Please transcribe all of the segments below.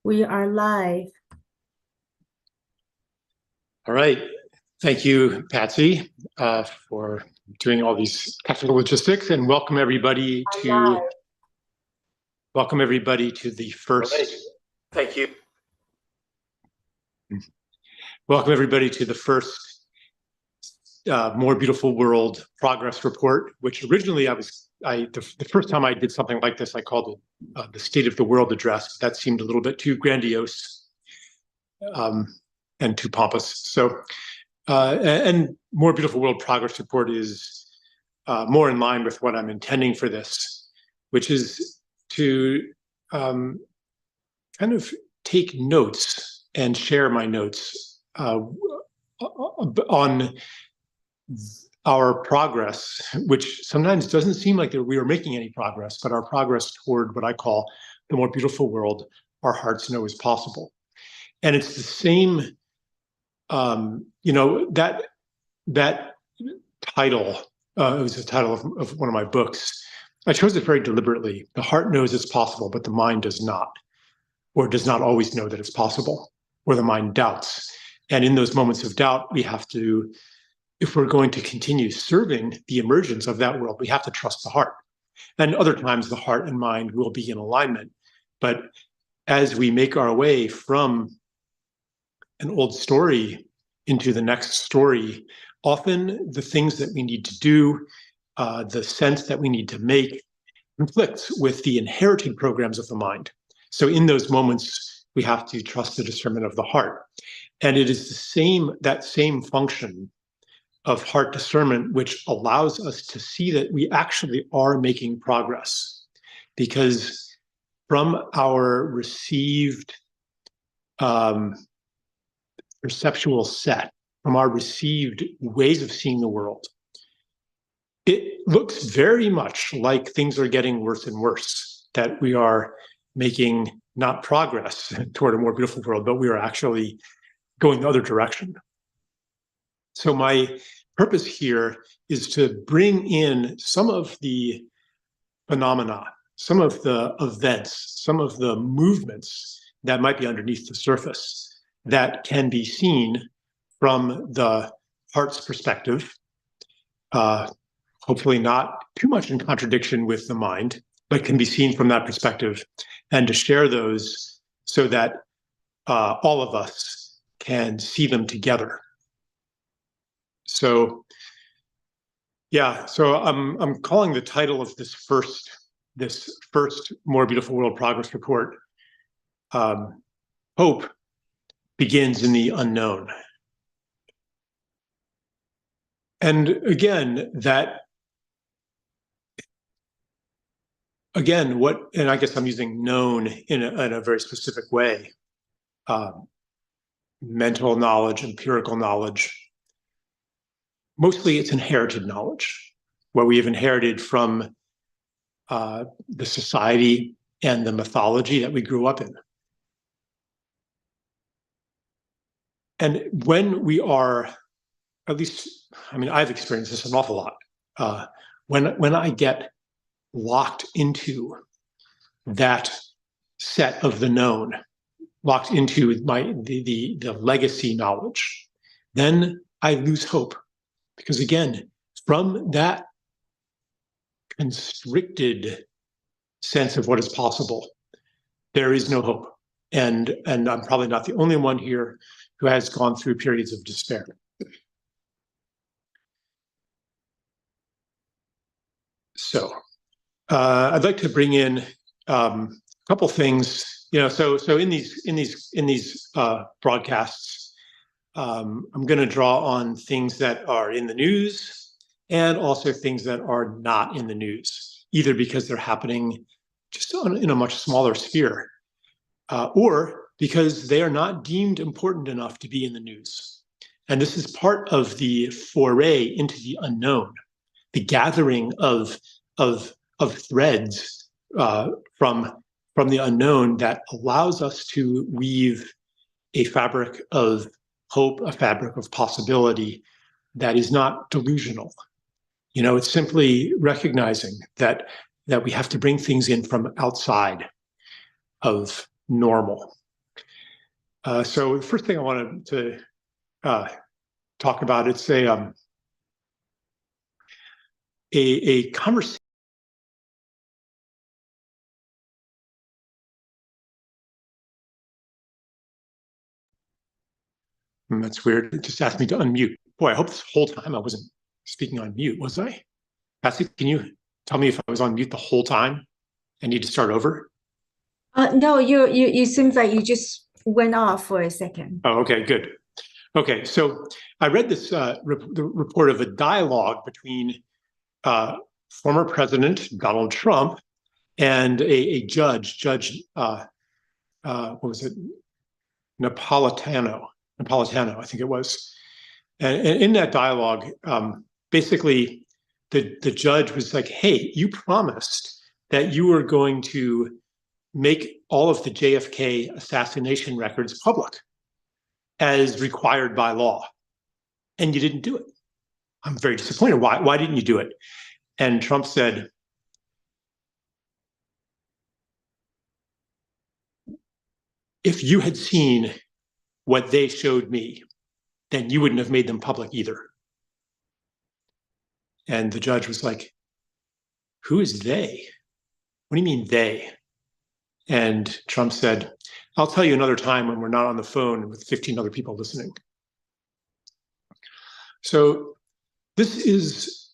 We are live. All right. Thank you, Patsy, for doing all these technical logistics, and welcome everybody to the first. Right. Thank you. Welcome everybody to the first More Beautiful World Progress Report, which originally the first time I did something like this, I called it the State of the World Address. That seemed a little bit too grandiose and too pompous. So, and More Beautiful World Progress Report is more in line with what I'm intending for this, which is to kind of take notes and share my notes on our progress, which sometimes doesn't seem like that we are making any progress, but our progress toward what I call the more beautiful world our hearts know is possible. And it's the same, that title, it was the title of one of my books. I chose it very deliberately. The heart knows it's possible, but the mind does not, or does not always know that it's possible, or the mind doubts. And in those moments of doubt, we have to, if we're going to continue serving the emergence of that world, we have to trust the heart. And other times the heart and mind will be in alignment. But as we make our way from an old story into the next story, often the things that we need to do, the sense that we need to make, conflicts with the inherited programs of the mind. So in those moments, we have to trust the discernment of the heart. And it is that same function of heart discernment which allows us to see that we actually are making progress. Because from our received perceptual set, from our received ways of seeing the world, it looks very much like things are getting worse and worse, that we are making not progress toward a more beautiful world, but we are actually going the other direction. So my purpose here is to bring in some of the phenomena, some of the events, some of the movements that might be underneath the surface that can be seen from the heart's perspective, hopefully not too much in contradiction with the mind, but can be seen from that perspective, and to share those so that all of us can see them together. So, yeah, so I'm calling the title of this first More Beautiful World Progress Report, Hope Begins in the Unknown. And again, and I guess I'm using known in a very specific way, mental knowledge, empirical knowledge. Mostly it's inherited knowledge, what we have inherited from the society and the mythology that we grew up in. And when we are, at least, I mean, I've experienced this an awful lot. When I get locked into that set of the known, locked into the legacy knowledge, then I lose hope. Because again, from that constricted sense of what is possible, there is no hope. And I'm probably not the only one here who has gone through periods of despair. So I'd like to bring in a couple things, so in these broadcasts, I'm going to draw on things that are in the news and also things that are not in the news, either because they're happening just in a much smaller sphere, or because they are not deemed important enough to be in the news. And this is part of the foray into the unknown, the gathering of threads from the unknown that allows us to weave a fabric of hope, a fabric of possibility that is not delusional. It's simply recognizing that we have to bring things in from outside of normal. So the first thing I wanted to talk about, it's a conversation. That's weird. It just asked me to unmute. Boy, I hope this whole time I wasn't speaking on mute, was I? Patsy, can you tell me if I was on mute the whole time? I need to start over? No, you seems like you just went off for a second. Oh, okay, good. Okay, so I read this the report of a dialogue between former President Donald Trump and a judge, what was it? Napolitano, I think it was. And in that dialogue, basically, the judge was like, "Hey, you promised that you were going to make all of the JFK assassination records public as required by law, and you didn't do it. I'm very disappointed. Why didn't you do it?" And Trump said, "If you had seen what they showed me, then you wouldn't have made them public either." And the judge was like, "Who is they? What do you mean they?" And Trump said, "I'll tell you another time when we're not on the phone with 15 other people listening." So this is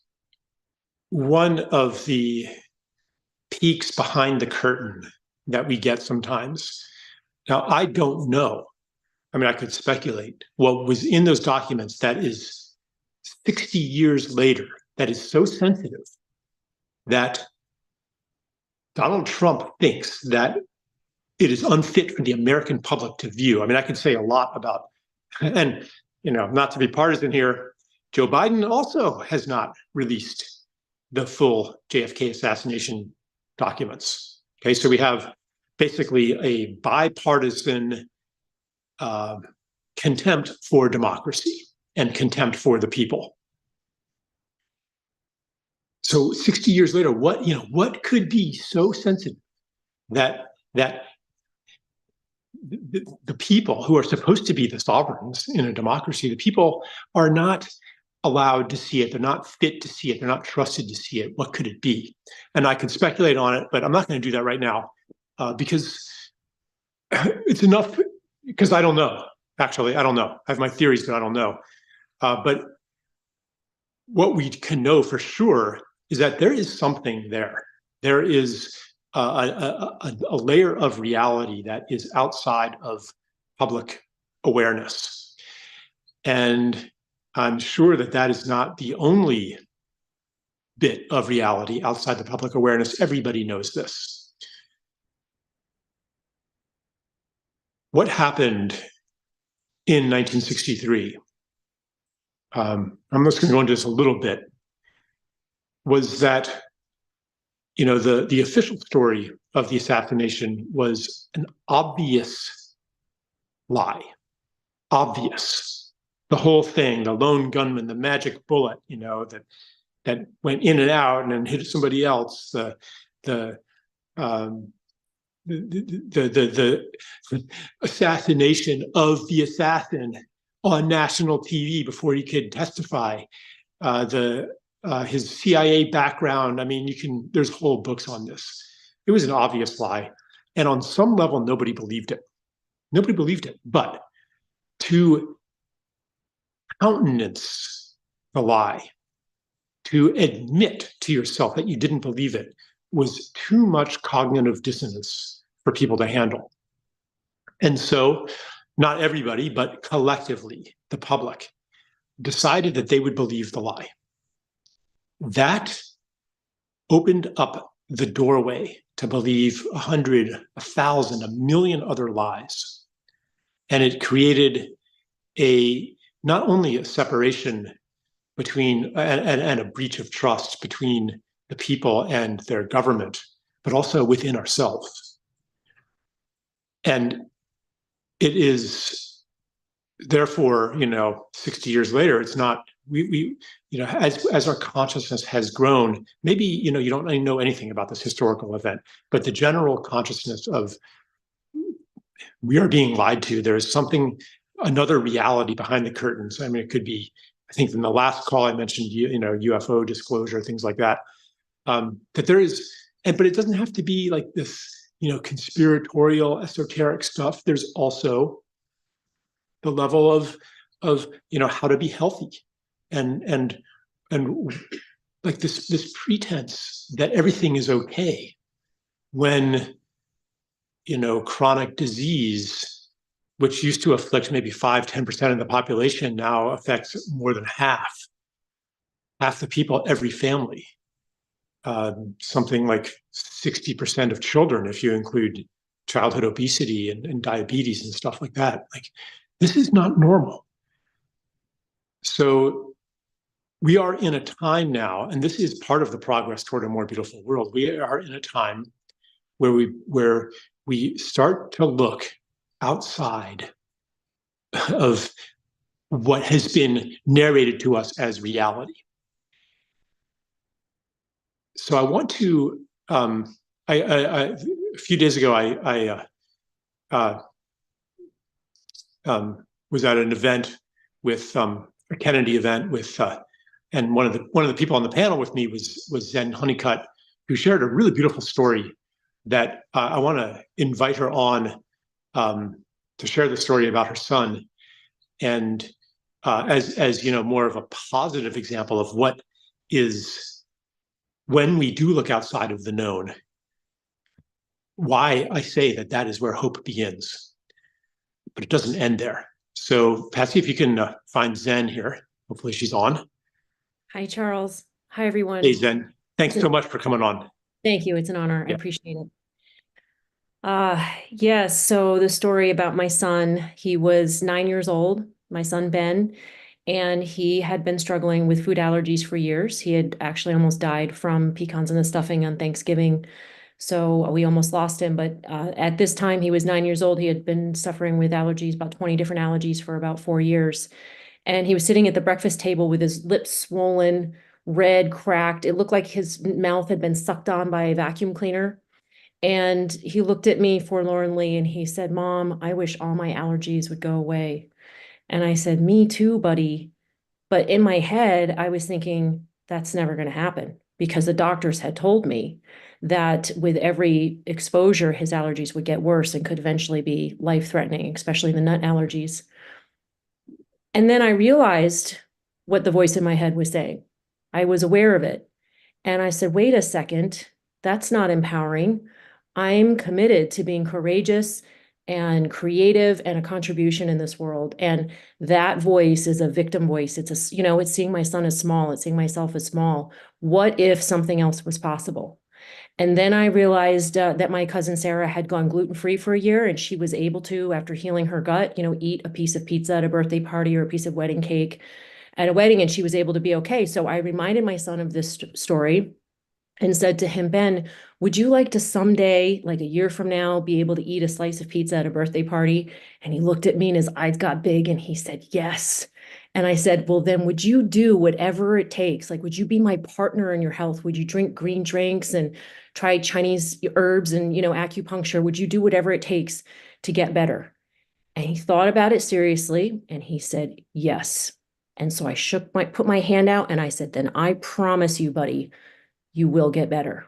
one of the peeks behind the curtain that we get sometimes. Now, I don't know. I mean, I could speculate what was in those documents that is 60 years later, that is so sensitive that Donald Trump thinks that it is unfit for the American public to view. I mean, I could say a lot about, and not to be partisan here, Joe Biden also has not released the full JFK assassination documents. Okay, so we have basically a bipartisan contempt for democracy and contempt for the people. So 60 years later, what could be so sensitive that the people who are supposed to be the sovereigns in a democracy, the people are not allowed to see it. They're not fit to see it. They're not trusted to see it. What could it be? And I could speculate on it, but I'm not going to do that right now because it's enough. Because I don't know. Actually, I don't know. I have my theories, but I don't know. But what we can know for sure is that there is something there. There is a layer of reality that is outside of public awareness. And I'm sure that that is not the only bit of reality outside the public awareness. Everybody knows this. What happened in 1963, I'm just going to go into this a little bit, was that the official story of the assassination was an obvious lie. Obvious. The whole thing, the lone gunman, the magic bullet, that went in and out and then hit somebody else, the assassination of the assassin on national TV before he could testify, his CIA background. I mean, there's whole books on this. It was an obvious lie. And on some level, nobody believed it. Nobody believed it. But to countenance the lie, to admit to yourself that you didn't believe it, was too much cognitive dissonance for people to handle. And so not everybody, but collectively, the public, decided that they would believe the lie. That opened up the doorway to believe 100, 1,000, 1,000,000 other lies. And it created not only a separation between and a breach of trust between the people and their government, but also within ourselves. And it is therefore, 60 years later, it's not, as our consciousness has grown, maybe, you don't know anything about this historical event, but the general consciousness of we are being lied to. There is something, another reality behind the curtains. I mean, it could be, I think in the last call I mentioned, UFO disclosure, things like that. That there is, but it doesn't have to be like this, conspiratorial, esoteric stuff. There's also the level of how to be healthy, and like this pretense that everything is okay when chronic disease, which used to afflict maybe 5-10% of the population, now affects more than half the people, every family. Something like 60% of children, if you include childhood obesity and diabetes and stuff like that. Like, this is not normal. So we are in a time now, and this is part of the progress toward a more beautiful world. We are in a time where we start to look outside of what has been narrated to us as reality. So I want to. A few days ago, I was at an event with a Kennedy event with, and one of the people on the panel with me was Zen Honeycutt, who shared a really beautiful story that I want to invite her on to share the story about her son, and as more of a positive example of what is, when we do look outside of the known, why I say that is where hope begins. But it doesn't end there. So, Patsy, if you can find Zen here. Hopefully she's on. Hi, Charles. Hi, everyone. Hey, Zen. Thanks so much for coming on. Thank you. It's an honor. Yeah. I appreciate it. Yes. So the story about my son, he was 9 years old, my son, Ben, and he had been struggling with food allergies for years. He had actually almost died from pecans in the stuffing on Thanksgiving. So we almost lost him. But at this time, he was 9 years old. He had been suffering with allergies, about 20 different allergies for about 4 years. And he was sitting at the breakfast table with his lips swollen, red, cracked. It looked like his mouth had been sucked on by a vacuum cleaner. And he looked at me forlornly and he said, "Mom, I wish all my allergies would go away." And I said, "Me too, buddy." But in my head, I was thinking, that's never going to happen, because the doctors had told me that with every exposure, his allergies would get worse and could eventually be life-threatening, especially the nut allergies. And then I realized what the voice in my head was saying. I was aware of it. And I said, wait a second, that's not empowering. I'm committed to being courageous and creative and a contribution in this world. And that voice is a victim voice. It's it's seeing my son as small. It's seeing myself as small. What if something else was possible? And then I realized that my cousin Sarah had gone gluten-free for a year, and she was able to, after healing her gut, eat a piece of pizza at a birthday party or a piece of wedding cake at a wedding, and she was able to be okay. So I reminded my son of this story and said to him, "Ben, would you like to someday, like a year from now, be able to eat a slice of pizza at a birthday party?" And he looked at me and his eyes got big and he said, "Yes." And I said, "Well, then would you do whatever it takes? Like, would you be my partner in your health? Would you drink green drinks and try Chinese herbs and, acupuncture? Would you do whatever it takes to get better?" And he thought about it seriously and he said, "Yes." And so I put my hand out and I said, "Then I promise you, buddy, you will get better."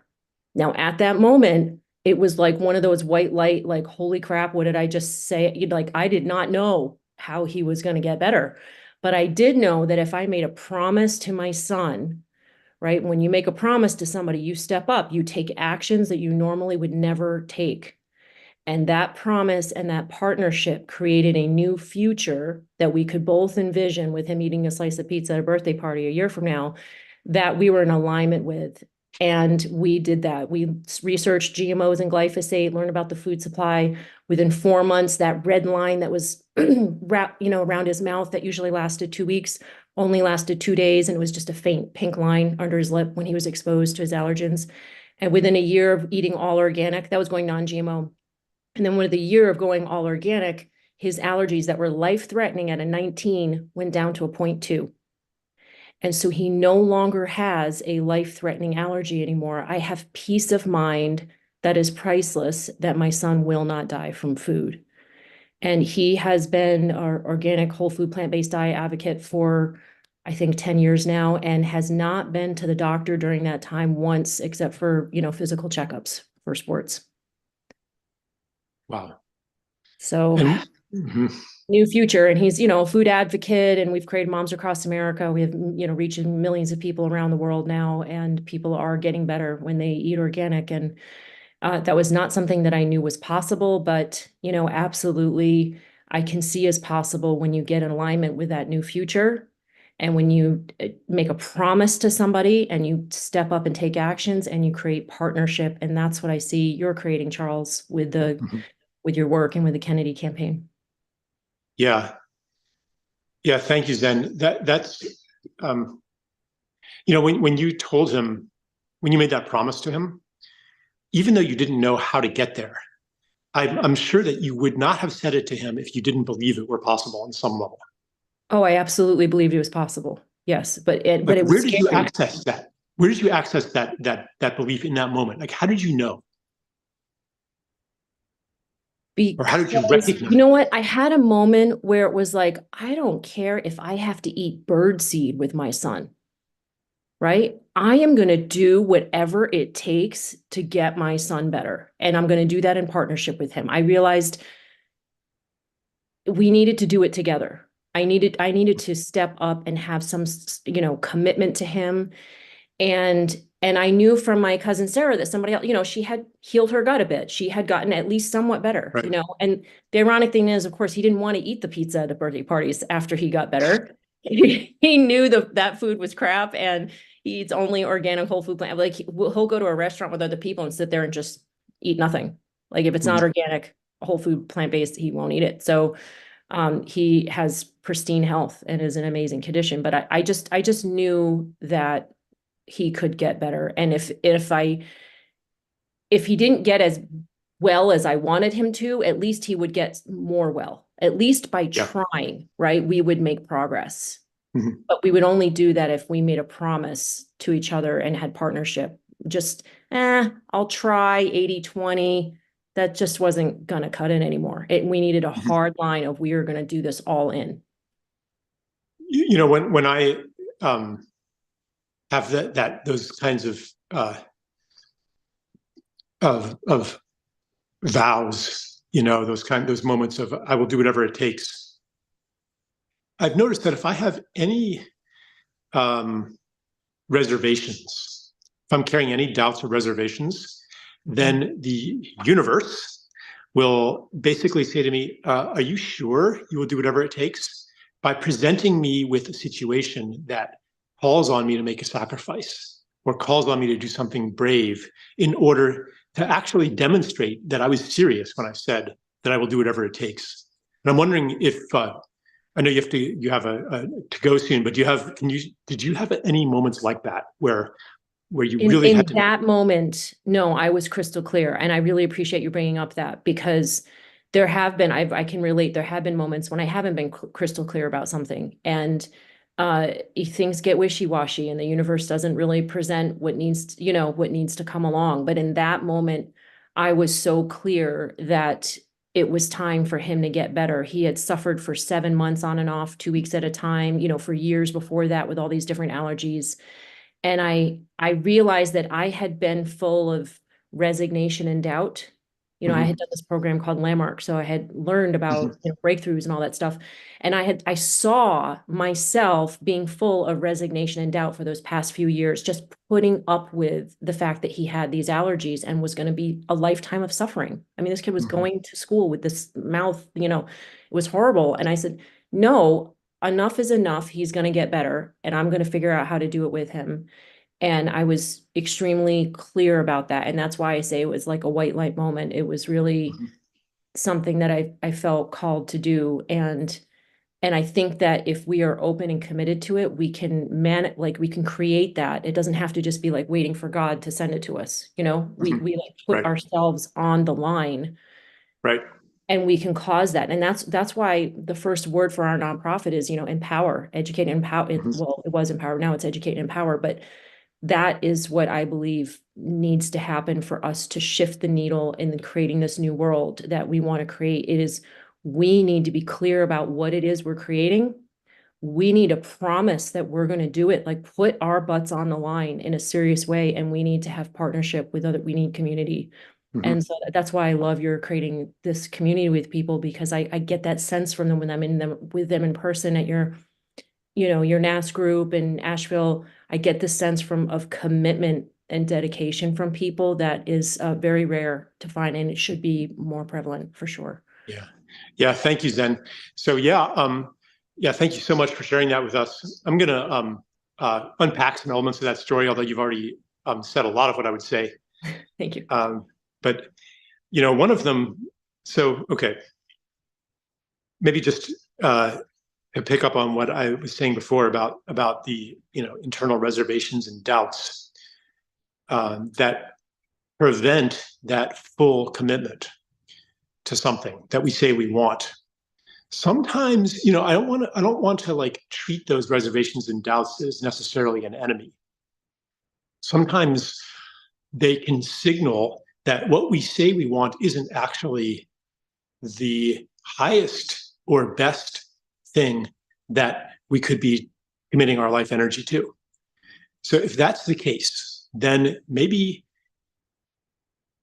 Now, at that moment, it was like one of those white light, like, holy crap, what did I just say? Like, I did not know how he was going to get better. But I did know that if I made a promise to my son, right? When you make a promise to somebody, you step up, you take actions that you normally would never take. And that promise and that partnership created a new future that we could both envision, with him eating a slice of pizza at a birthday party a year from now, that we were in alignment with. And we did that. We researched GMOs and glyphosate, learned about the food supply. Within 4 months, that red line that was wrapped, around his mouth that usually lasted 2 weeks only lasted 2 days. And it was just a faint pink line under his lip when he was exposed to his allergens. And within a year of eating all organic, that was going non-GMO. And then with a year of going all organic, his allergies that were life-threatening at a 19 went down to a 0.2. And so he no longer has a life-threatening allergy anymore. I have peace of mind that is priceless, that my son will not die from food. And he has been our organic whole food plant-based diet advocate for, I think, 10 years now, and has not been to the doctor during that time once, except for, physical checkups for sports. Wow. So And mhm. new future. And he's, a food advocate, and we've created Moms Across America. We have, reaching millions of people around the world now, and people are getting better when they eat organic. And that was not something that I knew was possible, but, absolutely I can see as possible when you get in alignment with that new future. And when you make a promise to somebody and you step up and take actions and you create partnership. And that's what I see you're creating, Charles, with Mhm. with your work and with the Kennedy campaign. Yeah. Yeah. Thank you, Zen. That's, when you told him, when you made that promise to him, even though you didn't know how to get there, I'm sure that you would not have said it to him if you didn't believe it were possible on some level. Oh, I absolutely believed it was possible. Yes, but it Like, was where did you scary. access that? Where did you access that belief in that moment? Like, how did you know? Or how did you Because recognize? you know what? I had a moment where it was like, I don't care if I have to eat bird seed with my son, right? I am going to do whatever it takes to get my son better. And I'm going to do that in partnership with him. I realized we needed to do it together. I needed to step up and have some, commitment to him. And I knew from my cousin Sarah that somebody else, she had healed her gut a bit. She had gotten at least somewhat better, Right. And the ironic thing is, of course, he didn't want to eat the pizza at the birthday parties after he got better. He knew that food was crap, and he eats only organic whole food plant. Like he'll go to a restaurant with other people and sit there and just eat nothing. Like if it's not Mhm. organic, whole food plant-based, he won't eat it. So he has pristine health and is in amazing condition. But I just knew that he could get better. And if he didn't get as well as I wanted him to, at least he would get more well. At least by Yeah. trying, right? We would make progress. Mhm. But we would only do that if we made a promise to each other and had partnership. Just, I'll try 80-20. That just wasn't gonna cut it anymore. We needed a Mhm. hard line of we are gonna do this all in. When I have those kinds of vows, those moments of I will do whatever it takes. I've noticed that if I have any um, reservations, if I'm carrying any doubts or reservations, then the universe will basically say to me, "Are you sure you will do whatever it takes?" By presenting me with a situation that calls on me to make a sacrifice or calls on me to do something brave in order to actually demonstrate that I was serious when I said that I will do whatever it takes. And I'm wondering if I know you have a to go soon, but did you have any moments like that where you In really in had to? that moment, no, I was crystal clear, and I really appreciate you bringing up that because there have been, I can relate. There have been moments when I haven't been crystal clear about something, and things get wishy-washy, and the universe doesn't really present what needs to come along. But in that moment, I was so clear that it was time for him to get better. He had suffered for 7 months on and off, 2 weeks at a time, for years before that with all these different allergies. And I realized that I had been full of resignation and doubt. I Mhm. had done this program called Landmark, so I had learned Mhm. about, breakthroughs and all that stuff. And I saw myself being full of resignation and doubt for those past few years, just putting up with the fact that he had these allergies and was going to be a lifetime of suffering. I mean, this kid was Mhm. going to school with this mouth, it was horrible. And I said, no, enough is enough. He's going to get better, and I'm going to figure out how to do it with him. And I was extremely clear about that. And that's why I say it was like a white light moment. It was really Mhm. something that I felt called to do. And I think that if we are open and committed to it, we can we can create that. It doesn't have to just be like waiting for God to send it to us. We Mhm. we like put Right. ourselves on the line, Right. and we can cause that. And that's why the first word for our nonprofit is, empower, educate, empower. Mhm. Well, it was empower. Now it's educate and empower. But that is what I believe needs to happen for us to shift the needle in creating this new world that we want to create. It is we need to be clear about what it is we're creating. We need a promise that we're going to do it, like put our butts on the line in a serious way. And we need to have partnership with we need community. And so that's why I love you're creating this community with people, because I get that sense from them when I'm with them in person at your NAS group in Asheville. I get the sense of commitment and dedication from people that is very rare to find, and it should be more prevalent for sure. Yeah. Thank you, Zen. So thank you so much for sharing that with us. I'm going to unpack some elements of that story, although you've already said a lot of what I would say. Thank you. But one of them. So maybe just pick up on what I was saying before about the internal reservations and doubts that prevent that full commitment to something that we say we want. Sometimes, I don't want to like treat those reservations and doubts as necessarily an enemy. Sometimes they can signal that what we say we want isn't actually the highest or best thing that we could be committing our life energy to. So if that's the case, then maybe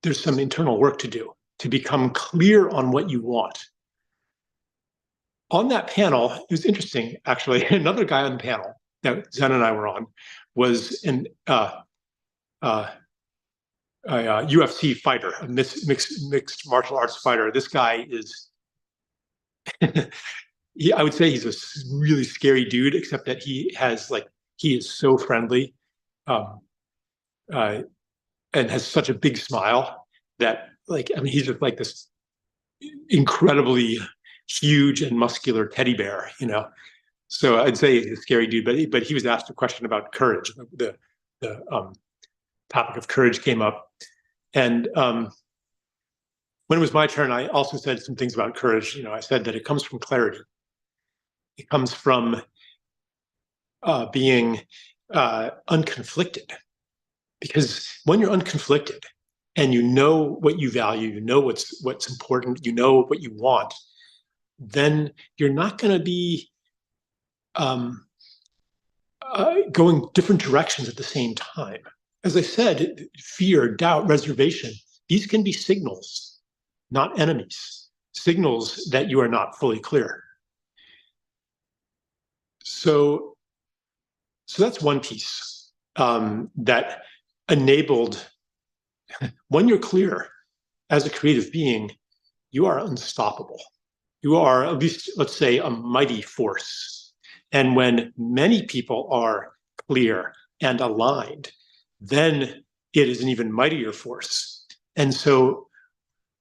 there's some internal work to do to become clear on what you want. On that panel, it was interesting, actually. Another guy on the panel that Zen and I were on was a UFC fighter, a mixed martial arts fighter. This guy is, I would say he's a really scary dude, except that he is so friendly and has such a big smile that he's just like this incredibly huge and muscular teddy bear, So I'd say he's a scary dude, but he was asked a question about courage. The topic of courage came up, and when it was my turn, I also said some things about courage. I said that it comes from clarity. It comes from being unconflicted, because when you're unconflicted and you know what you value, you know what's important, you know what you want, then you're not going to be going different directions at the same time. As I said, fear, doubt, reservation, these can be signals, not enemies, signals that you are not fully clear. So that's one piece that enabled, when you're clear as a creative being, you are unstoppable. You are, at least, let's say, a mighty force. And when many people are clear and aligned, then it is an even mightier force. And so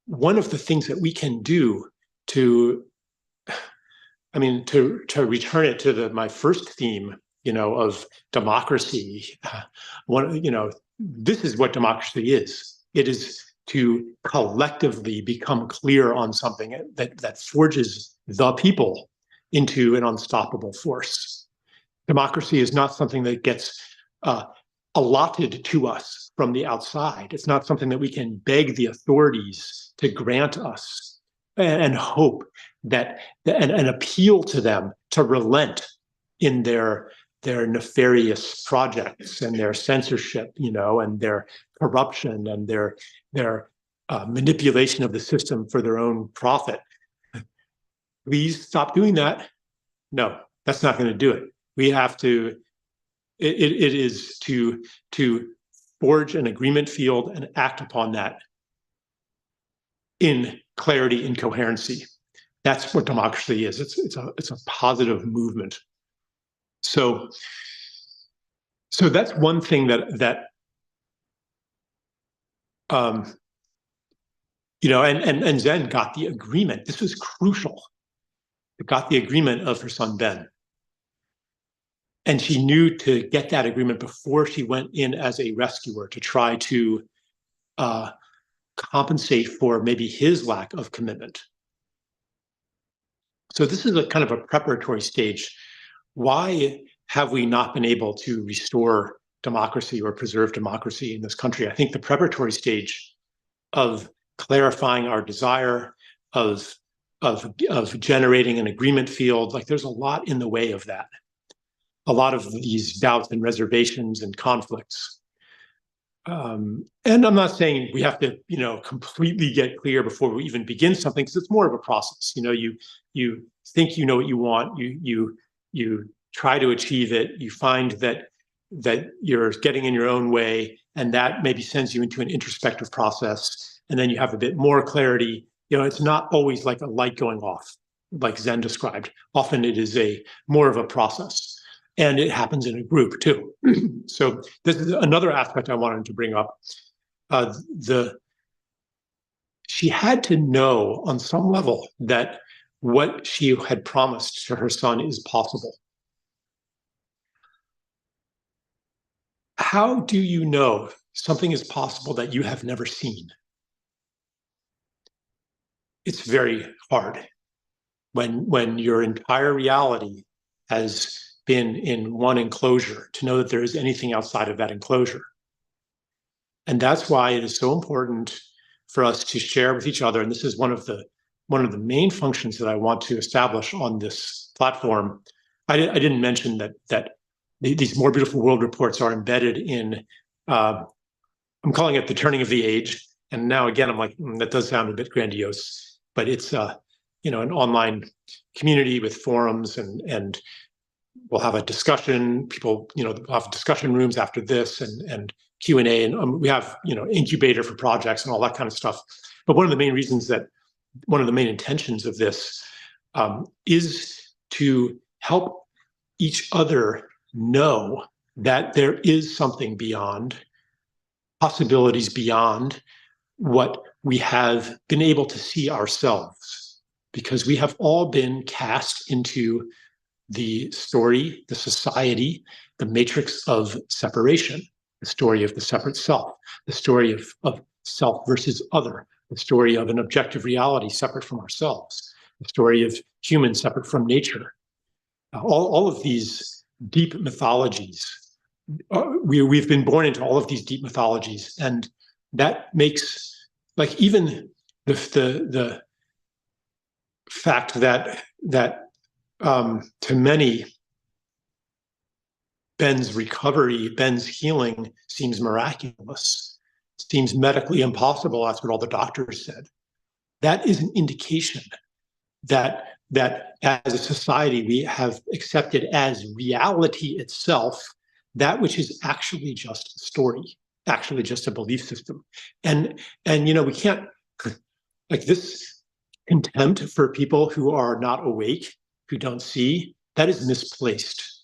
one of the things that we can do to return it to my first theme, of democracy, this is what democracy is. It is to collectively become clear on something that forges the people into an unstoppable force. Democracy is not something that gets allotted to us from the outside. It's not something that we can beg the authorities to grant us and hope that and appeal to them to relent in their nefarious projects and their censorship, and their corruption and their manipulation of the system for their own profit. Please stop doing that. No, that's not going to do it. We have to. It is to forge an agreement field and act upon that in clarity and coherency. That's what democracy is. It's a positive movement. So that's one thing that and Zen got the agreement. This was crucial. It got the agreement of her son Ben. And she knew to get that agreement before she went in as a rescuer to try to compensate for maybe his lack of commitment. So this is a kind of a preparatory stage. Why have we not been able to restore democracy or preserve democracy in this country? I think the preparatory stage of clarifying our desire, of of generating an agreement field. Like there's a lot in the way of that. A lot of these doubts and reservations and conflicts. And I'm not saying we have to, completely get clear before we even begin something, because it's more of a process. You think you know what you want, you try to achieve it, you find that you're getting in your own way, and that maybe sends you into an introspective process, and then you have a bit more clarity. It's not always like a light going off, like Zen described. Often it is more of a process. And it happens in a group too. So this is another aspect I wanted to bring up. She had to know on some level that what she had promised to her son is possible. How do you know something is possible that you have never seen? It's very hard when your entire reality has been in one enclosure, to know that there is anything outside of that enclosure. And that's why it is so important for us to share with each other. And this is one of the main functions that I want to establish on this platform. I didn't mention that these More Beautiful World reports are embedded in, I'm calling it the turning of the age. And now again, I'm like, that does sound a bit grandiose, but it's an online community with forums, and we'll have a discussion. People, we'll have discussion rooms after this, and Q&A, and we have, incubator for projects and all that kind of stuff. But one of the main intentions of this is to help each other know that there is something beyond, possibilities beyond what we have been able to see ourselves, because we have all been cast into the story, the society, the matrix of separation, the story of the separate self, the story of self versus other, the story of an objective reality separate from ourselves, the story of humans separate from nature. All of these deep mythologies, we've been born into all of these deep mythologies, and that makes, like, even the fact that to many, Ben's recovery, Ben's healing seems miraculous, seems medically impossible. That's what all the doctors said. That is an indication that as a society, we have accepted as reality itself that which is actually just a story, actually just a belief system. And we can't, like, this contempt for people who are not awake, who don't see, that is misplaced.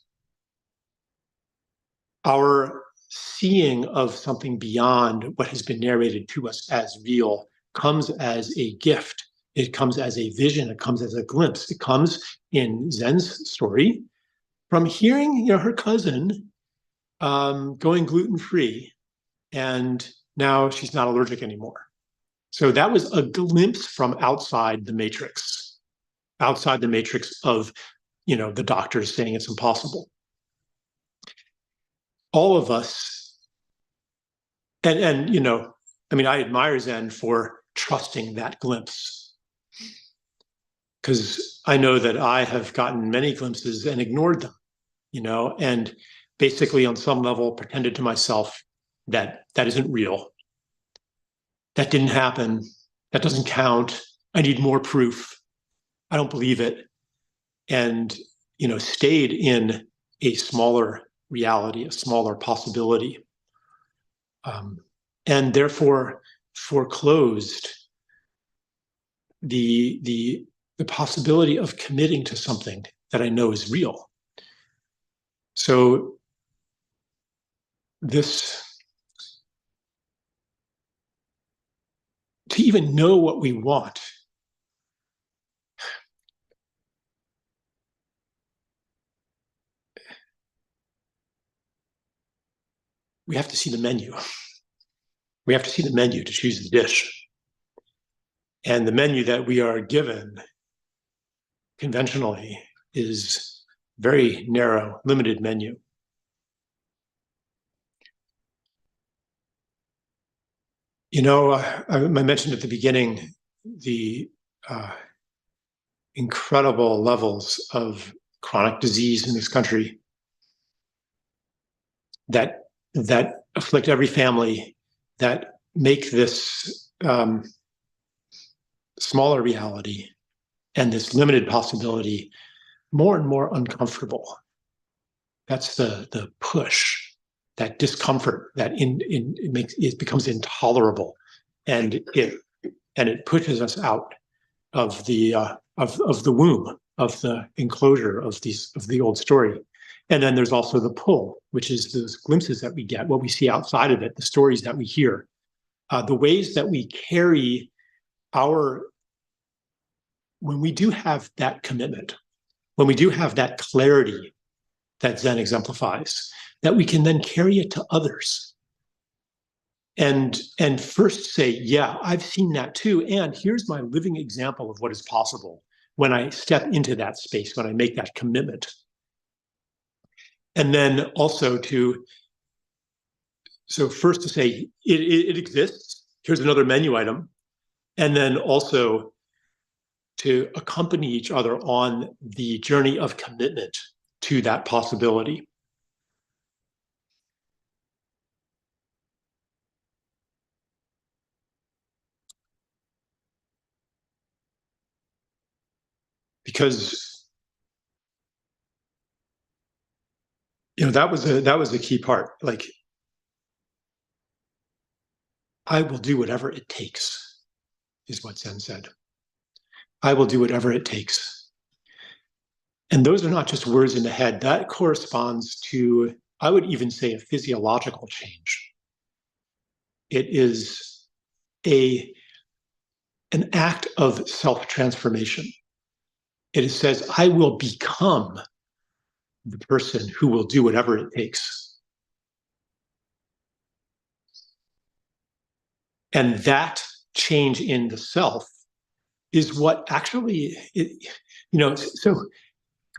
Our seeing of something beyond what has been narrated to us as real comes as a gift. It comes as a vision. It comes as a glimpse. It comes, in Zen's story, from hearing, her cousin going gluten-free, and now she's not allergic anymore. So that was a glimpse from outside the matrix of, the doctors saying it's impossible. All of us, and I admire Zen for trusting that glimpse, because I know that I have gotten many glimpses and ignored them, and basically on some level pretended to myself that isn't real. That didn't happen. That doesn't count. I need more proof. I don't believe it. And, stayed in a smaller reality, a smaller possibility, and therefore foreclosed the possibility of committing to something that I know is real. So to even know what we want, we have to see the menu. We have to see the menu to choose the dish. And the menu that we are given conventionally is very narrow, limited menu. I mentioned at the beginning the incredible levels of chronic disease in this country that afflict every family, that make this smaller reality and this limited possibility more and more uncomfortable. That's the push, that discomfort that it becomes intolerable, and it pushes us out of the womb, of the enclosure of the old story. And then there's also the pull, which is those glimpses that we get, what we see outside of it, the stories that we hear, the ways that we carry when we do have that commitment, when we do have that clarity that Zen exemplifies, that we can then carry it to others. And first say, yeah, I've seen that too. And here's my living example of what is possible when I step into that space, when I make that commitment. And then also first to say, it exists. Here's another menu item. And then also to accompany each other on the journey of commitment to that possibility. Because that was a key part. Like, I will do whatever it takes, is what Zen said. I will do whatever it takes. And those are not just words in the head. That corresponds to, I would even say, a physiological change. It is an act of self-transformation. It says, I will become the person who will do whatever it takes. And that change in the self is what actually, so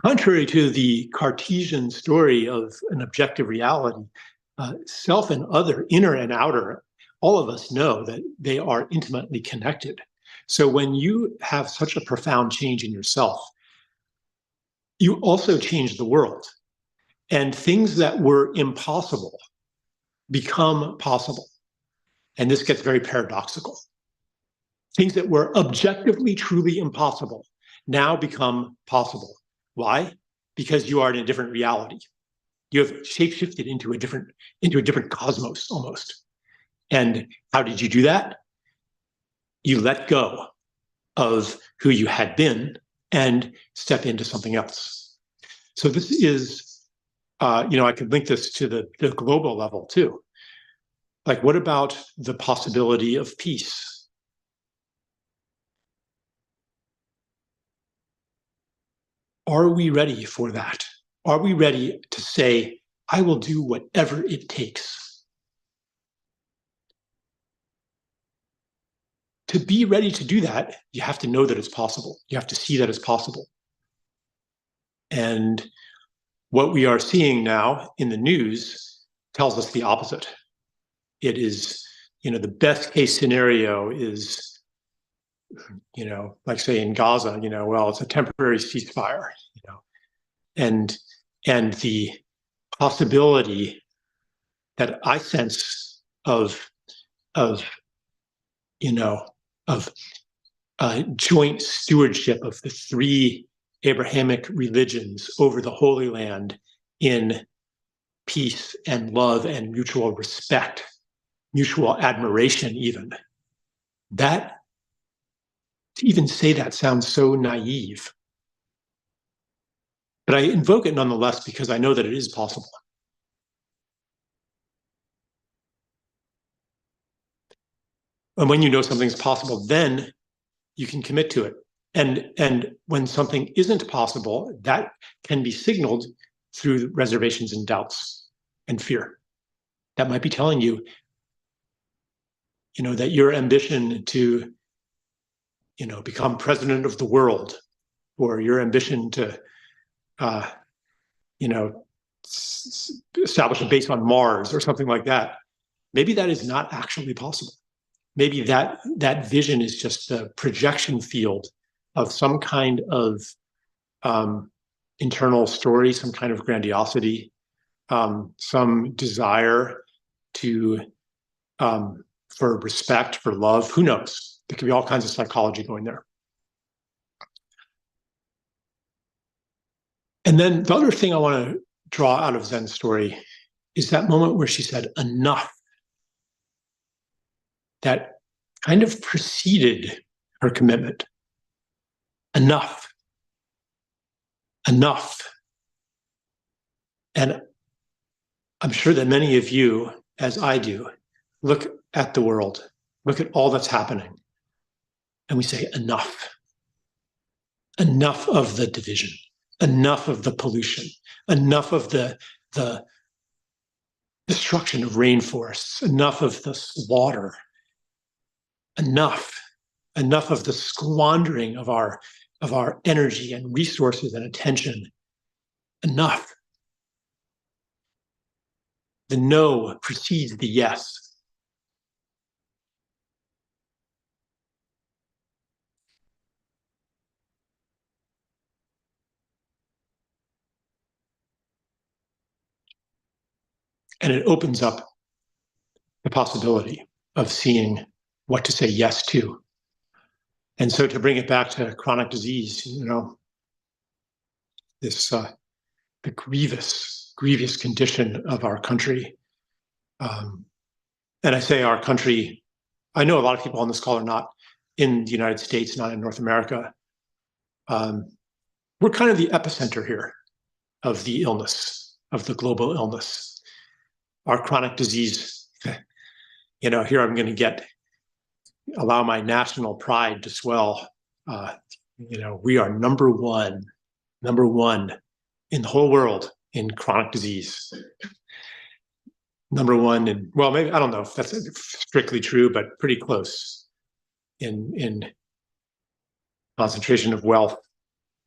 contrary to the Cartesian story of an objective reality, self and other, inner and outer, all of us know that they are intimately connected. So when you have such a profound change in yourself, you also change the world. And things that were impossible become possible. And this gets very paradoxical. Things that were objectively truly impossible now become possible. Why? Because you are in a different reality. You have shapeshifted into a different cosmos almost. And how did you do that? You let go of who you had been and step into something else. So this is, I could link this to the global level too. Like, what about the possibility of peace? Are we ready for that? Are we ready to say, I will do whatever it takes? To be ready to do that, you have to know that it's possible. You have to see that it's possible. And what we are seeing now in the news tells us the opposite. It is, the best case scenario is, like say in Gaza, well, it's a temporary ceasefire, and the possibility that I sense of joint stewardship of the three Abrahamic religions over the Holy Land in peace and love and mutual respect, mutual admiration even. That, to even say that sounds so naive. But I invoke it nonetheless because I know that it is possible. And when you know something's possible, then you can commit to it. And when something isn't possible, that can be signaled through reservations and doubts and fear. That might be telling you, that your ambition to, become president of the world, or your ambition to, establish a base on Mars or something like that, maybe that is not actually possible. Maybe that vision is just the projection field of some kind of internal story, some kind of grandiosity, some desire to for respect, for love. Who knows? There could be all kinds of psychology going there. And then the other thing I want to draw out of Zen's story is that moment where she said, enough, that kind of preceded her commitment. Enough. Enough. And I'm sure that many of you, as I do, look at the world, look at all that's happening, and we say, enough. Enough of the division, enough of the pollution, enough of the destruction of rainforests, enough of the slaughter, enough of the squandering of our energy and resources and attention. Enough. The no precedes the yes. And it opens up the possibility of seeing what to say yes to. And so to bring it back to chronic disease, this the grievous condition of our country. And I say our country, I know a lot of people on this call are not in the United States, not in North America. We're kind of the epicenter here of the illness, of the global illness. Our chronic disease, here I'm going to allow my national pride to swell. We are number one in the whole world in chronic disease. Number one in, well, maybe, I don't know if that's strictly true, but pretty close in concentration of wealth.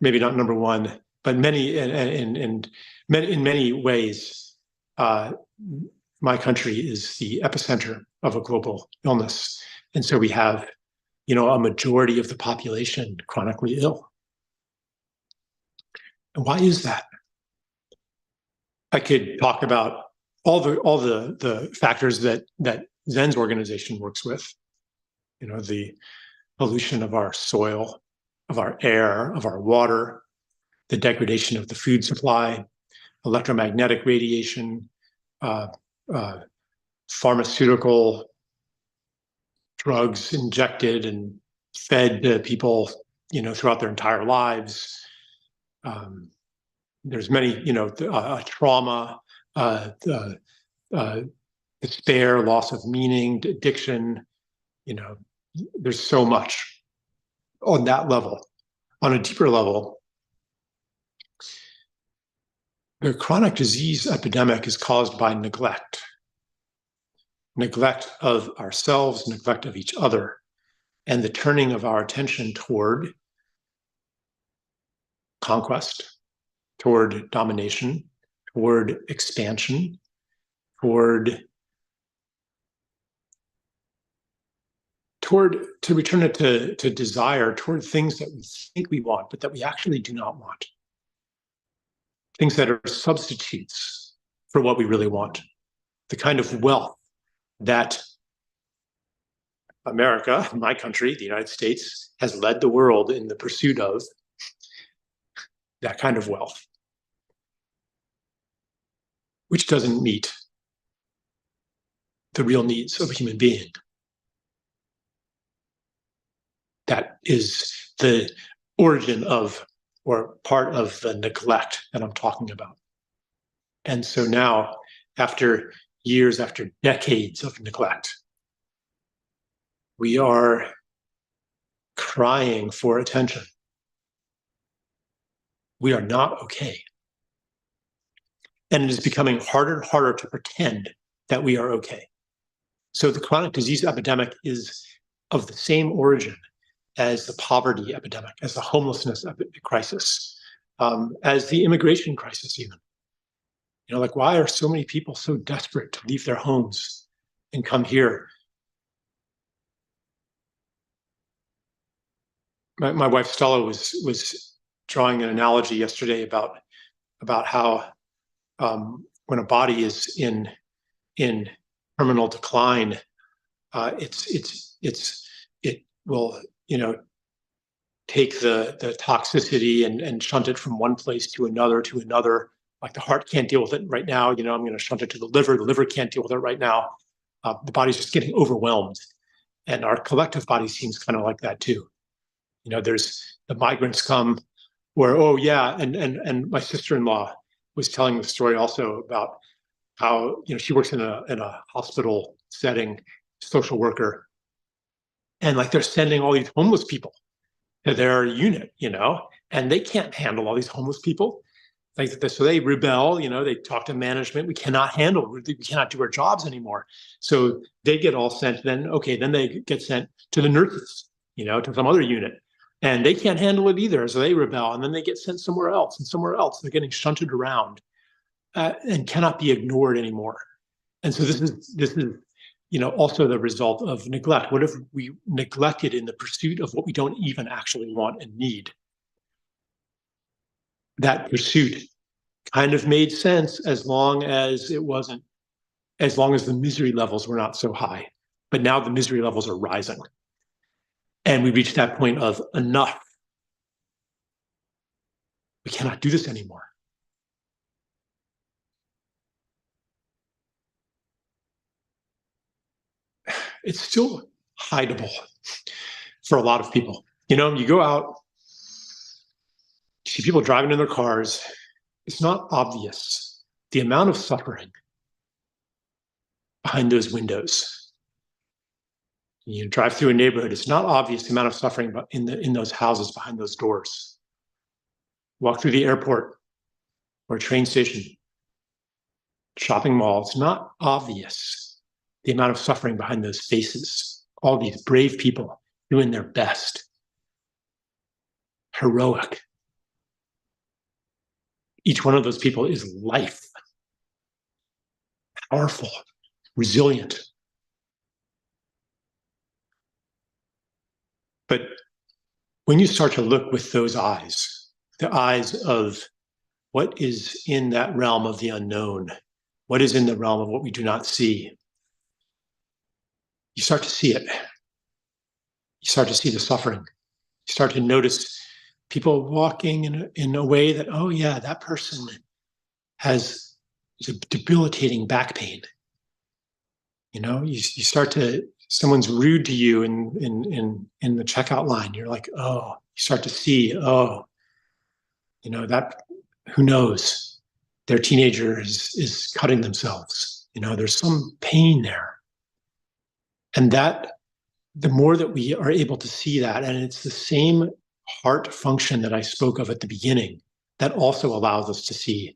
Maybe not number one, but many in many ways, my country is the epicenter of a global illness. And so we have, a majority of the population chronically ill. And why is that? I could talk about all the factors that Zen's organization works with. The pollution of our soil, of our air, of our water, the degradation of the food supply, electromagnetic radiation, pharmaceutical drugs injected and fed to people, throughout their entire lives. There's many, trauma, despair, loss of meaning, addiction. There's so much on that level. On a deeper level, the chronic disease epidemic is caused by neglect of ourselves, neglect of each other, and the turning of our attention toward conquest, toward domination, toward expansion, to return it to desire, toward things that we think we want, but that we actually do not want. Things that are substitutes for what we really want. The kind of wealth that America, my country, the United States, has led the world in the pursuit of, that kind of wealth, which doesn't meet the real needs of a human being. That is the origin of, or part of, the neglect that I'm talking about. And so now, after years, after decades of neglect, we are crying for attention. We are not okay. And it is becoming harder and harder to pretend that we are okay. So the chronic disease epidemic is of the same origin as the poverty epidemic, as the homelessness crisis, as the immigration crisis even. Why are so many people so desperate to leave their homes and come here? my wife Stella was drawing an analogy yesterday about how when a body is in terminal decline, it will take the toxicity and shunt it from one place to another. Like the heart can't deal with it right now. I'm going to shunt it to the liver. The liver can't deal with it right now. The body's just getting overwhelmed. And our collective body seems kind of like that too. There's the migrants come where, oh yeah, and my sister-in-law was telling the story also about how, she works in a hospital setting, social worker, and like they're sending all these homeless people to their unit, and they can't handle all these homeless people. So they rebel, they talk to management. We cannot do our jobs anymore. So they get all sent, then they get sent to the nurses, to some other unit. And they can't handle it either. So they rebel, and then they get sent somewhere else and somewhere else. They're getting shunted around and cannot be ignored anymore. And so this is also the result of neglect. What if we neglected in the pursuit of what we don't even actually want and need? That pursuit kind of made sense as long as the misery levels were not so high. But now the misery levels are rising. And we reach that point of enough. We cannot do this anymore. It's still hideable for a lot of people. You go out, you see people driving in their cars. It's not obvious the amount of suffering behind those windows. You drive through a neighborhood, it's not obvious the amount of suffering in those houses behind those doors. Walk through the airport or a train station, shopping mall, it's not obvious the amount of suffering behind those faces. All these brave people doing their best. Heroic. Each one of those people is life. Powerful, resilient. But when you start to look with those eyes, the eyes of what is in that realm of the unknown, what is in the realm of what we do not see, you start to see it. You start to see the suffering. You start to notice people walking in a way that, oh yeah, that person has a debilitating back pain. You start to, someone's rude to you in the checkout line. You're like, oh, you start to see, oh, that, who knows? Their teenager is cutting themselves. There's some pain there. And that, the more that we are able to see that, and it's the same heart function that I spoke of at the beginning, that also allows us to see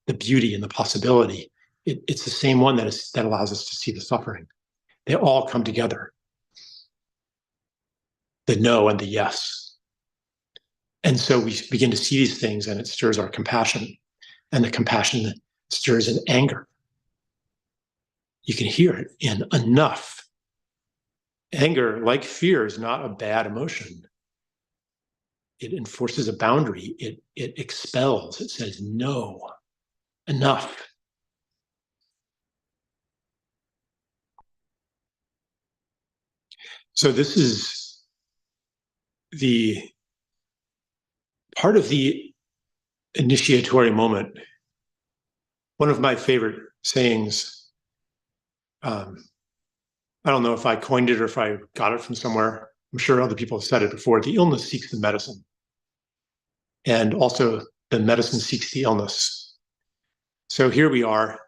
the beauty and the possibility. It's the same one that allows us to see the suffering. They all come together. The no and the yes. And so we begin to see these things, and it stirs our compassion. And the compassion stirs in anger. You can hear it in enough. Anger, like fear, is not a bad emotion. It enforces a boundary. It expels. It says, no, enough. So this is the part of the initiatory moment. One of my favorite sayings, I don't know if I coined it or if I got it from somewhere. I'm sure other people have said it before. The illness seeks the medicine. And also the medicine seeks the illness. So here we are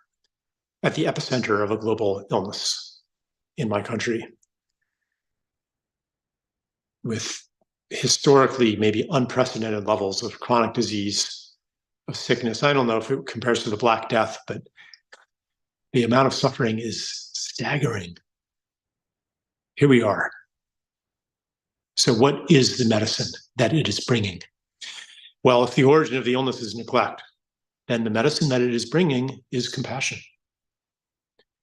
at the epicenter of a global illness in my country, with historically maybe unprecedented levels of chronic disease, of sickness. I don't know if it compares to the Black Death, but the amount of suffering is staggering. Here we are. So what is the medicine that it is bringing? Well, if the origin of the illness is neglect, then the medicine that it is bringing is compassion.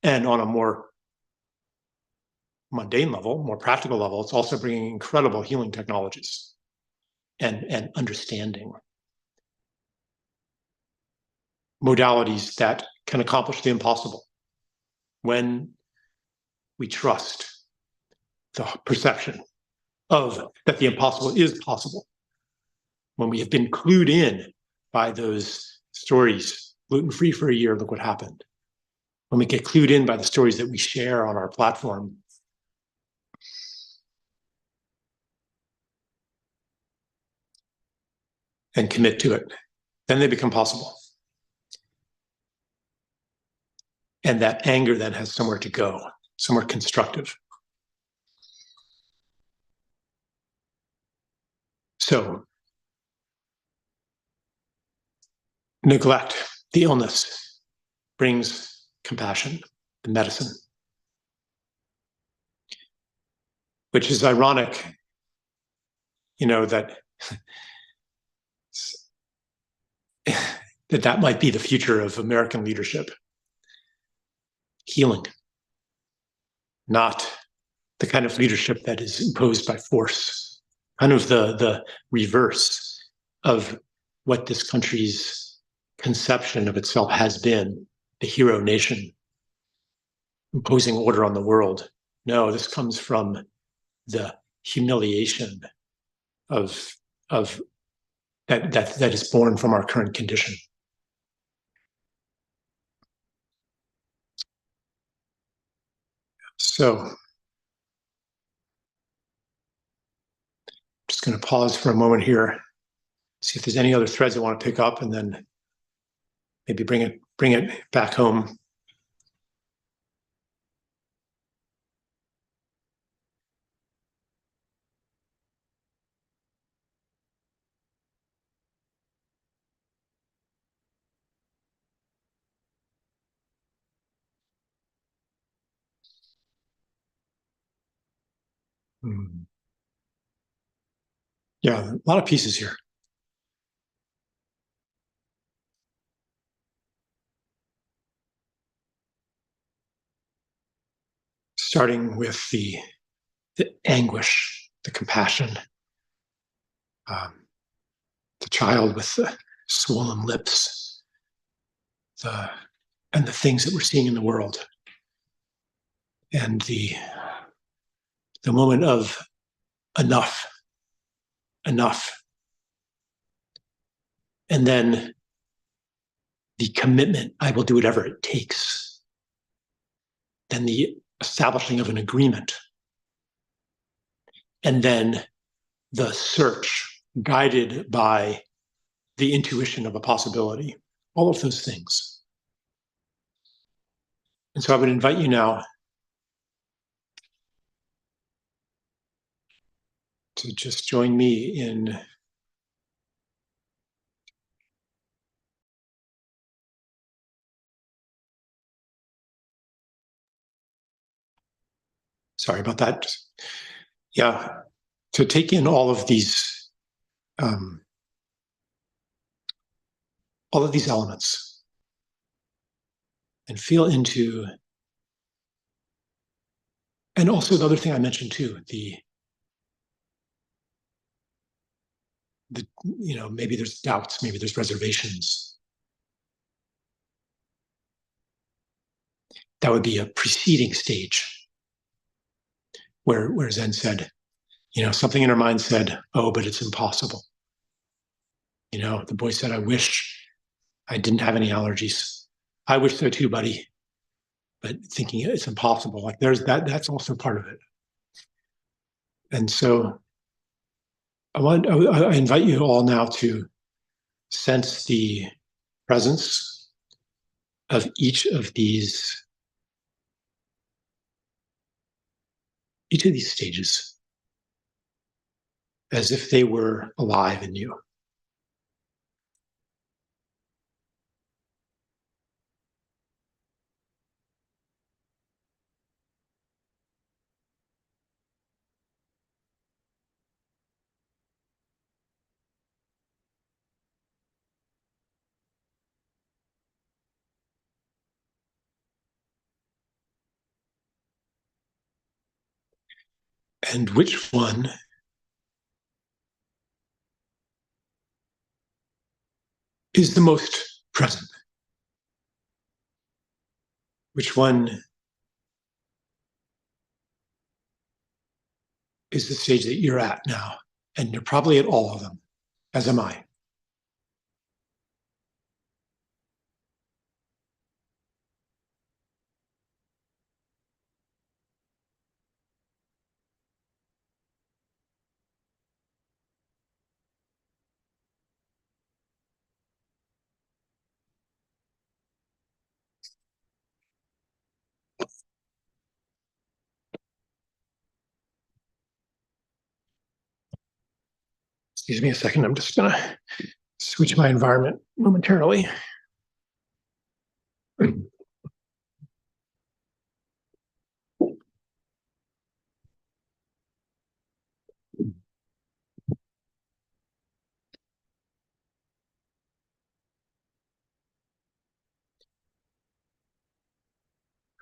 And on a more mundane level, more practical level, it's also bringing incredible healing technologies. and understanding. Modalities that can accomplish the impossible when we trust the perception of that the impossible is possible. When we have been clued in by those stories, gluten-free for a year, look what happened. When we get clued in by the stories that we share on our platform, and commit to it, then they become possible. And that anger then has somewhere to go, somewhere constructive. So, neglect, the illness, brings compassion, the medicine, which is ironic, that that might be the future of American leadership. Healing, not the kind of leadership that is imposed by force, kind of the reverse of what this country's conception of itself has been, the hero nation, imposing order on the world. No, this comes from the humiliation of that is born from our current condition. So, just going to pause for a moment here, see if there's any other threads I want to pick up, and then maybe bring it back home. Yeah, a lot of pieces here. Starting with the anguish, the compassion, the child with the swollen lips, and the things that we're seeing in the world, and the moment of enough, and then the commitment, I will do whatever it takes, then the establishing of an agreement, and then the search guided by the intuition of a possibility, all of those things. And so I would invite you now to just join me in sorry about that. Yeah, to take in all of these elements and feel into, and also the other thing I mentioned too, the maybe there's doubts, maybe there's reservations. That would be a preceding stage where Zen said, something in her mind said, oh, but it's impossible. The boy said, I wish I didn't have any allergies. I wish so too, buddy. But thinking it's impossible, like there's that's also part of it. And so I invite you all now to sense the presence of each of these stages as if they were alive in you. And which one is the most present? Which one is the stage that you're at now? And you're probably at all of them, as am I. Excuse me a second. I'm just going to switch my environment momentarily.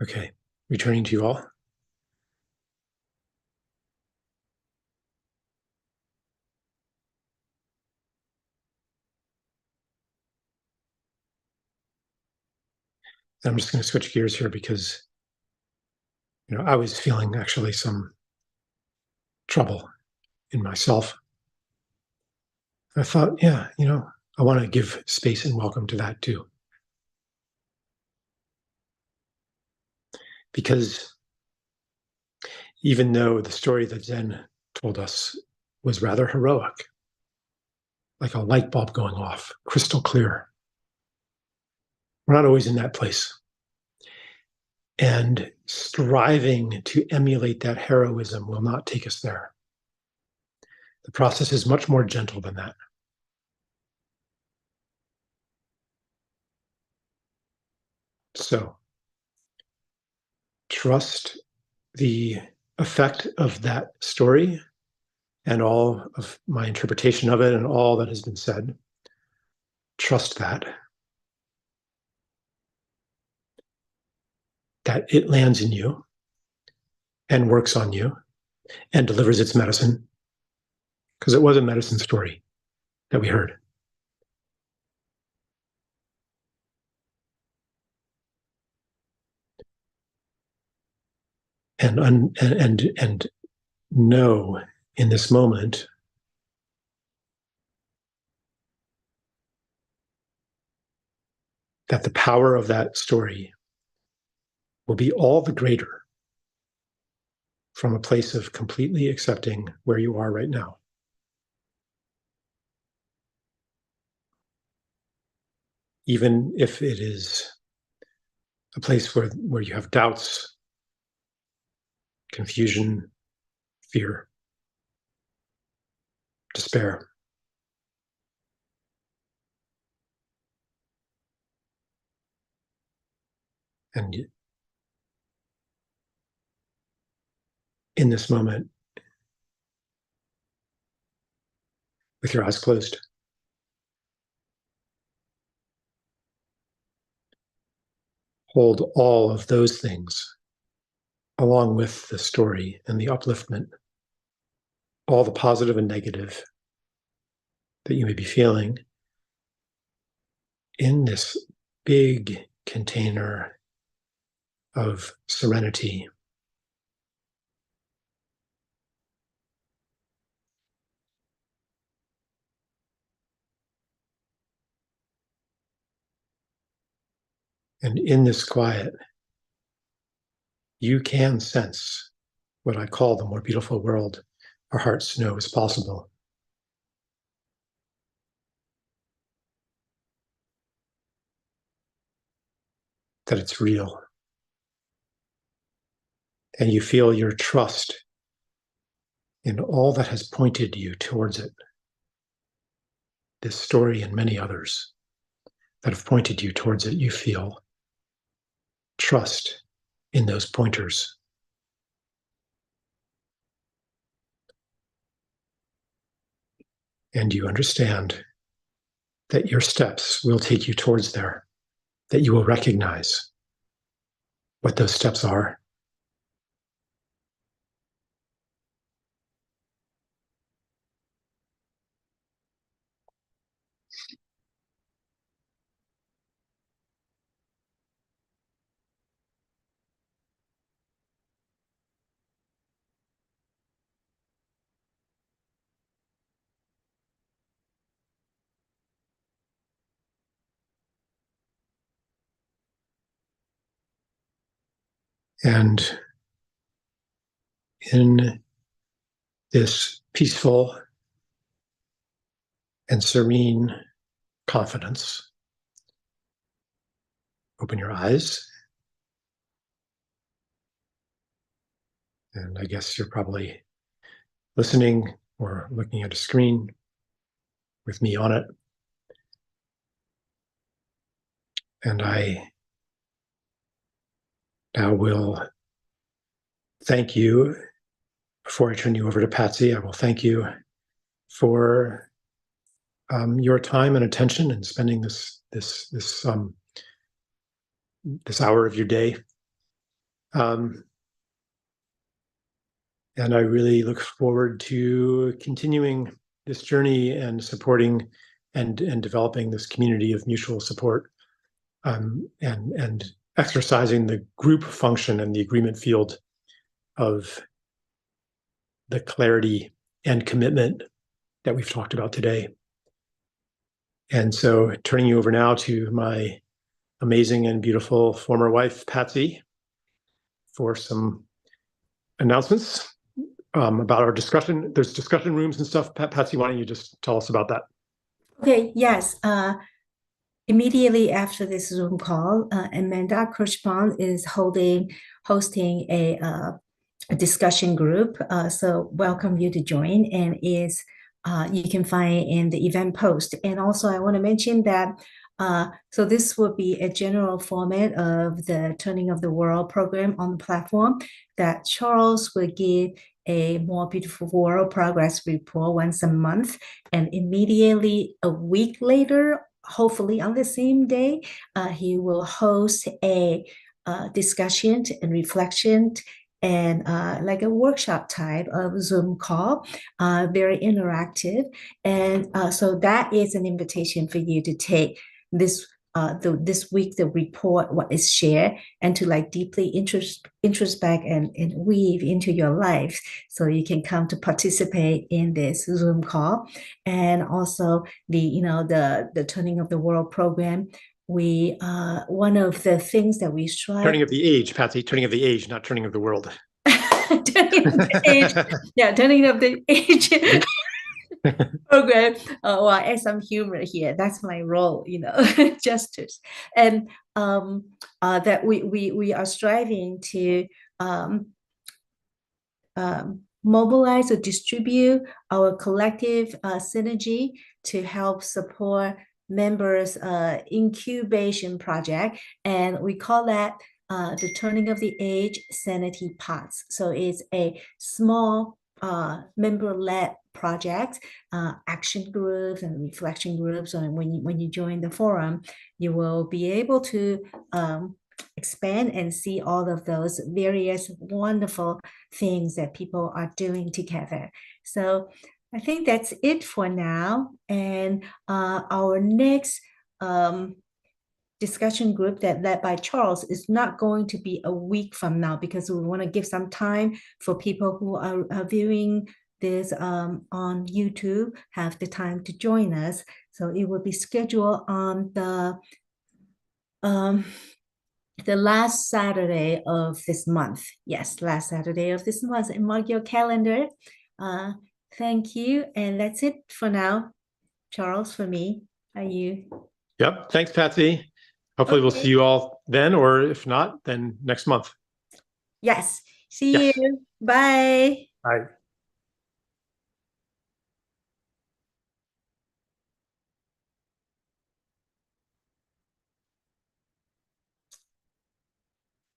Okay, returning to you all. I'm just going to switch gears here because, I was feeling actually some trouble in myself. I thought, yeah, I want to give space and welcome to that too. Because even though the story that Zen told us was rather heroic, like a light bulb going off, crystal clear, we're not always in that place. And striving to emulate that heroism will not take us there. The process is much more gentle than that. So, trust the effect of that story and all of my interpretation of it and all that has been said. Trust that it lands in you and works on you and delivers its medicine, because it was a medicine story that we heard. And know in this moment that the power of that story will be all the greater from a place of completely accepting where you are right now. Even if it is a place where you have doubts, confusion, fear, despair. And in this moment, with your eyes closed, hold all of those things along with the story and the upliftment, all the positive and negative that you may be feeling in this big container of serenity. And in this quiet, you can sense what I call the more beautiful world our hearts know is possible. That it's real. And you feel your trust in all that has pointed you towards it. This story and many others that have pointed you towards it, you feel trust in those pointers. And you understand that your steps will take you towards there, that you will recognize what those steps are. And in this peaceful and serene confidence, open your eyes. And I guess you're probably listening or looking at a screen with me on it. And I now will thank you. Before I turn you over to Patsy, I will thank you for your time and attention and spending this hour of your day. And I really look forward to continuing this journey and supporting and developing this community of mutual support, and exercising the group function and the agreement field of the clarity and commitment that we've talked about today. And so turning you over now to my amazing and beautiful former wife, Patsy, for some announcements about our discussion. There's discussion rooms and stuff. Patsy, why don't you just tell us about that? Okay, yes. Immediately after this Zoom call, Amanda Kirschbaum is hosting a discussion group. So welcome you to join, and you can find in the event post. And also I want to mention that so this will be a general format of the Turning of the World program on the platform, that Charles will give a More Beautiful World progress report once a month, and immediately a week later, hopefully on the same day, he will host a discussion and reflection and like a workshop type of Zoom call, very interactive. And so that is an invitation for you to take this this week, the report, what is shared, and to like deeply introspect and weave into your life, so you can come to participate in this Zoom call. And also the Turning of the World program, we one of the things that we strive. Turning of the age, Patsy. Turning of the age, not turning of the world. Turning of the age. Yeah, Turning of the age program. Well, add some humor here. That's my role, gestures. And that we are striving to mobilize or distribute our collective synergy to help support members' incubation project, and we call that the Turning of the Age Sanity Pots. So it's a small member-led project, action groups and reflection groups. And when you join the forum, you will be able to expand and see all of those various wonderful things that people are doing together. So I think that's it for now. And our next discussion group that led by Charles is not going to be a week from now, because we want to give some time for people who are viewing this on YouTube, have the time to join us. So it will be scheduled on the last Saturday of this month. Yes, last Saturday of this month. And mark your calendar. Thank you. And that's it for now. Charles, for me. Are you? Yep. Thanks, Patsy. Hopefully we'll see you all then, or if not, then next month. Yes. See you. Bye. Bye.